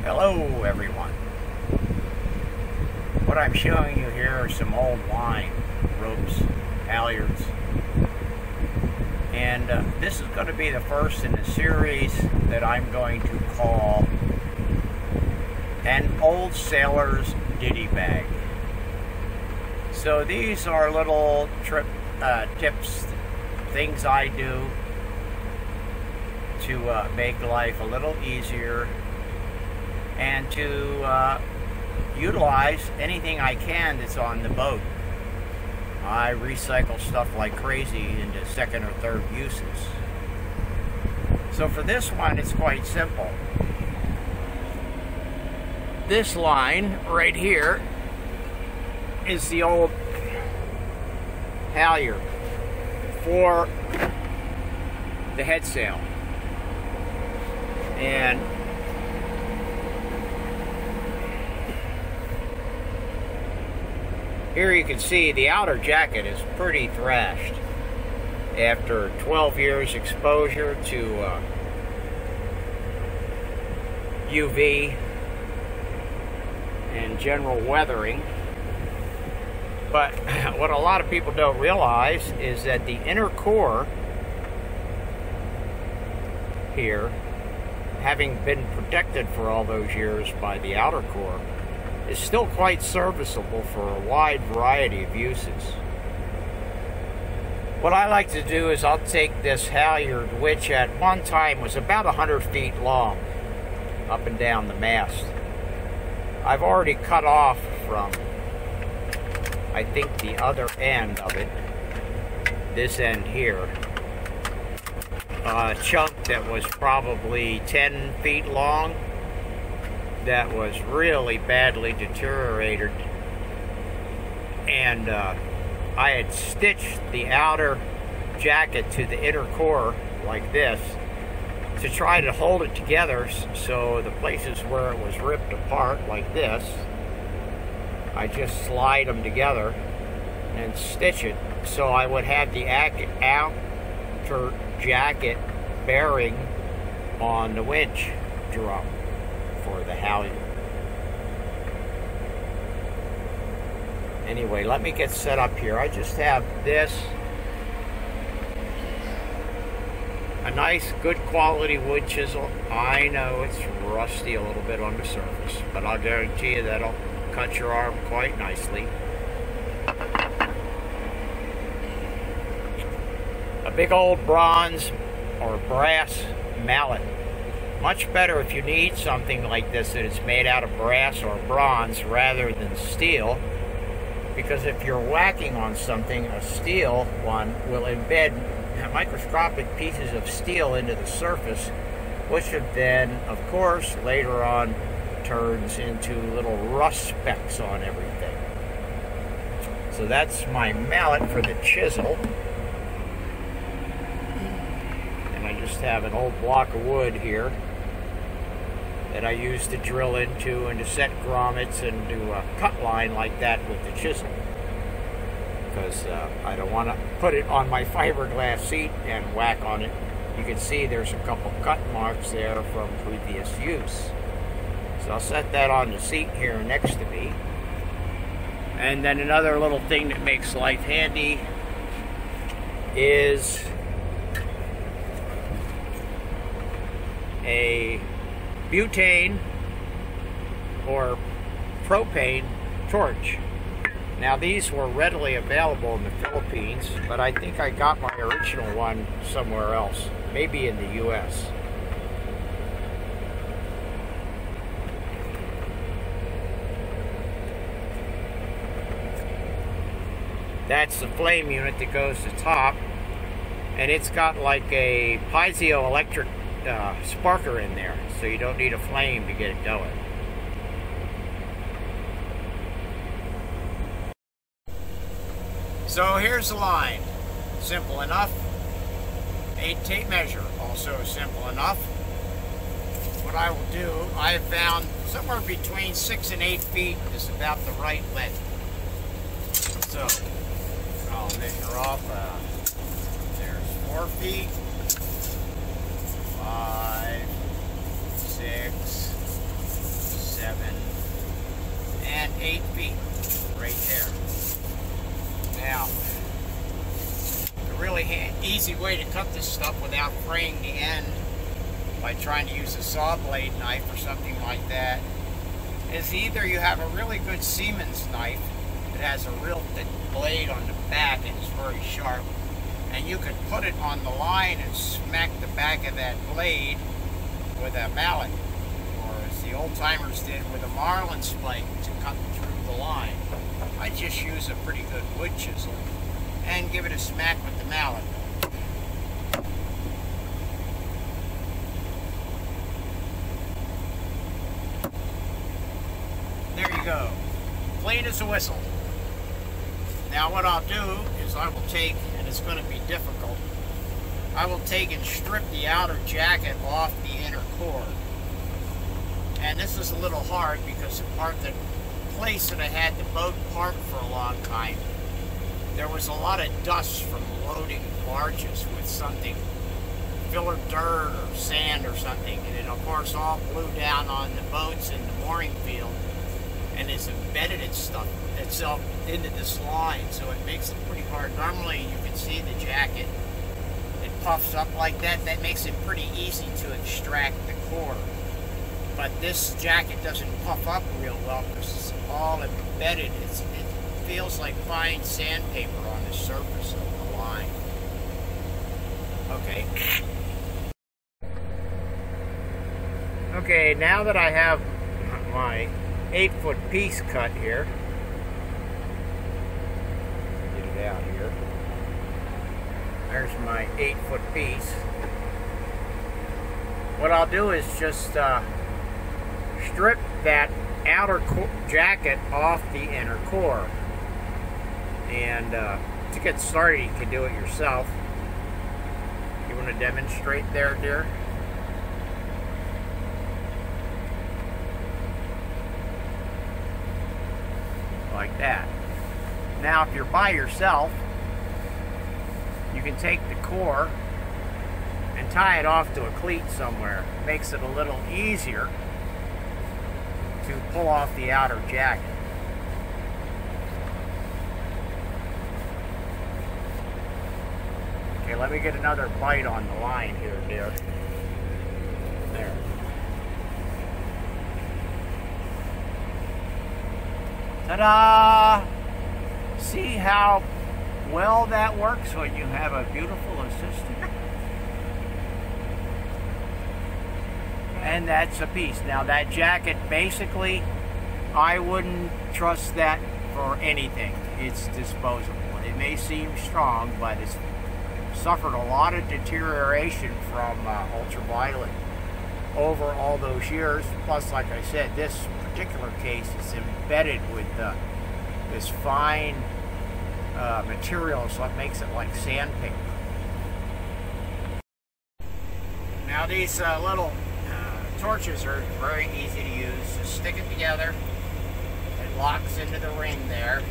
Hello everyone. What I'm showing you here are some old line ropes, halyards. And this is going to be the first in a series that I'm going to call an old sailor's ditty bag. So these are little tips, things I do to make life a little easier and to utilize anything I can that's on the boat. I recycle stuff like crazy into second or third uses. So for this one, it's quite simple. This line right here is the old halyard for the head sail. And here you can see the outer jacket is pretty thrashed after 12 years exposure to UV and general weathering. But what a lot of people don't realize is that the inner core here, having been protected for all those years by the outer core, is still quite serviceable for a wide variety of uses. What I like to do is I'll take this halyard, which at one time was about 100 feet long, up and down the mast. I've already cut off from, I think, the other end of it, this end here, a chunk that was probably 10 feet long that was really badly deteriorated, and I had stitched the outer jacket to the inner core like this to try to hold it together, so the places where it was ripped apart like this, I just slide them together and stitch it so I would have the outer jacket bearing on the winch drum for the halyard. Anyway, let me get set up here. I just have this, a nice good quality wood chisel. I know it's rusty a little bit on the surface, but I'll guarantee you that'll cut your arm quite nicely. A big old bronze or brass mallet. Much better if you need something like this that it's made out of brass or bronze rather than steel, because if you're whacking on something, a steel one will embed microscopic pieces of steel into the surface, which then, of course, later on turns into little rust specks on everything. So that's my mallet for the chisel. And I just have an old block of wood here that I use to drill into and to set grommets and do a cut line like that with the chisel, because I don't want to put it on my fiberglass seat and whack on it. You can see there's a couple cut marks there from previous use. So I'll set that on the seat here next to me. And then another little thing that makes life handy is a butane or propane torch. Now these were readily available in the Philippines, but I think I got my original one somewhere else, maybe in the US. That's the flame unit that goes to top, and it's got like a piezoelectric sparker in there, so you don't need a flame to get it going. So here's the line. Simple enough. 8 tape measure, also simple enough. What I will do, I have found somewhere between 6 and 8 feet is about the right length. So I'll measure off, there's 4 feet, 5, 6, really easy way to cut this stuff without fraying the end by trying to use a saw blade knife or something like that is either you have a really good Siemens knife that has a real thick blade on the back and it's very sharp, and you could put it on the line and smack the back of that blade with a mallet, or as the old timers did with a marlin spike to cut through the line. I just use a pretty good wood chisel and give it a smack with the mallet. There you go, clean as a whistle. Now what I'll do is I will take, and it's going to be difficult, I will take and strip the outer jacket off the inner core. And this is a little hard because the place that I had the boat parked for a long time, there was a lot of dust from loading barges with something, filler dirt or sand or something, and it of course all blew down on the boats in the mooring field and it's embedded itself into this line, so it makes it pretty hard. Normally you can see the jacket, it puffs up like that. That makes it pretty easy to extract the core. But this jacket doesn't puff up real well because it's all embedded. It feels like fine sandpaper on the surface of the line. Okay. Okay, now that I have my 8-foot piece cut here, get it out here. There's my 8-foot piece. What I'll do is just strip that outer jacket off the inner core. And to get started, you can do it yourself. You want to demonstrate there, dear? Like that. Now, if you're by yourself, you can take the core and tie it off to a cleat somewhere. It makes it a little easier to pull off the outer jacket. Okay, let me get another bite on the line here, dear. There. Ta-da! See how well that works when you have a beautiful assistant? And that's a piece. Now that jacket, basically, I wouldn't trust that for anything. It's disposable. It may seem strong, but it's suffered a lot of deterioration from ultraviolet over all those years. Plus, like I said, this particular case is embedded with this fine material, so it makes it like sandpaper. Now these little torches are very easy to use. Just stick it together. It locks into the ring there.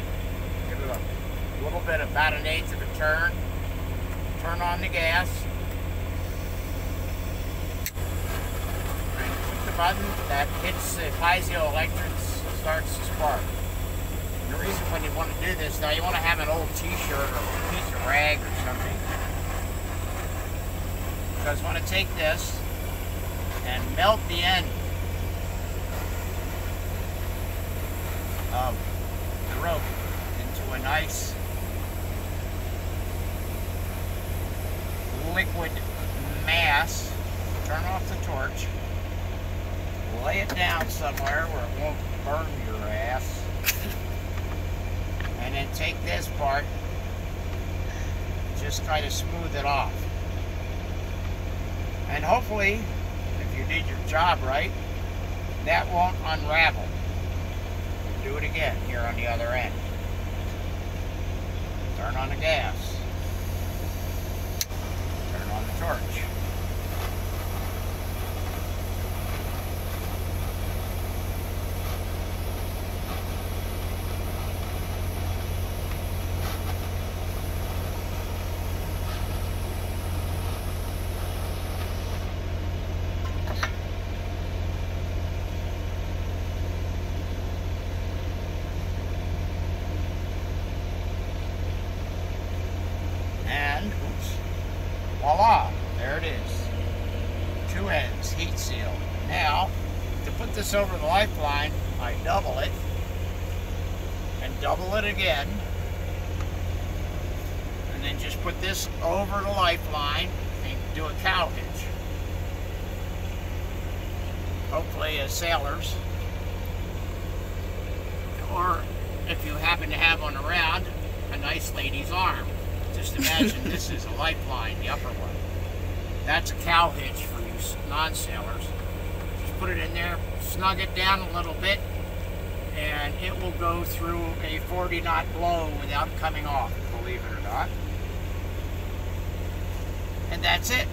Give it a little bit, about 1/8 of a turn. Turn on the gas. And click the button that hits the piezoelectric, starts to spark. And the reason when you want to do this, now you want to have an old t-shirt or a piece of rag or something. Because I want to take this and melt the end of the rope into a nice liquid mass. Turn off the torch, lay it down somewhere where it won't burn your ass, and then take this part, just kind of smooth it off. And hopefully, if you did your job right, that won't unravel. Do it again here on the other end. Turn on the gas. Turn on the torch. voila, there it is. 2 ends, heat seal. Now, to put this over the lifeline, I double it, and double it again, and then just put this over the lifeline and do a cow hitch. Hopefully as sailors, or if you happen to have one around, a nice lady's arm. Just imagine this is a lifeline, the upper one. That's a cow hitch for you non-sailors. Just put it in there, snug it down a little bit, and it will go through a 40-knot blow without coming off, believe it or not. And that's it.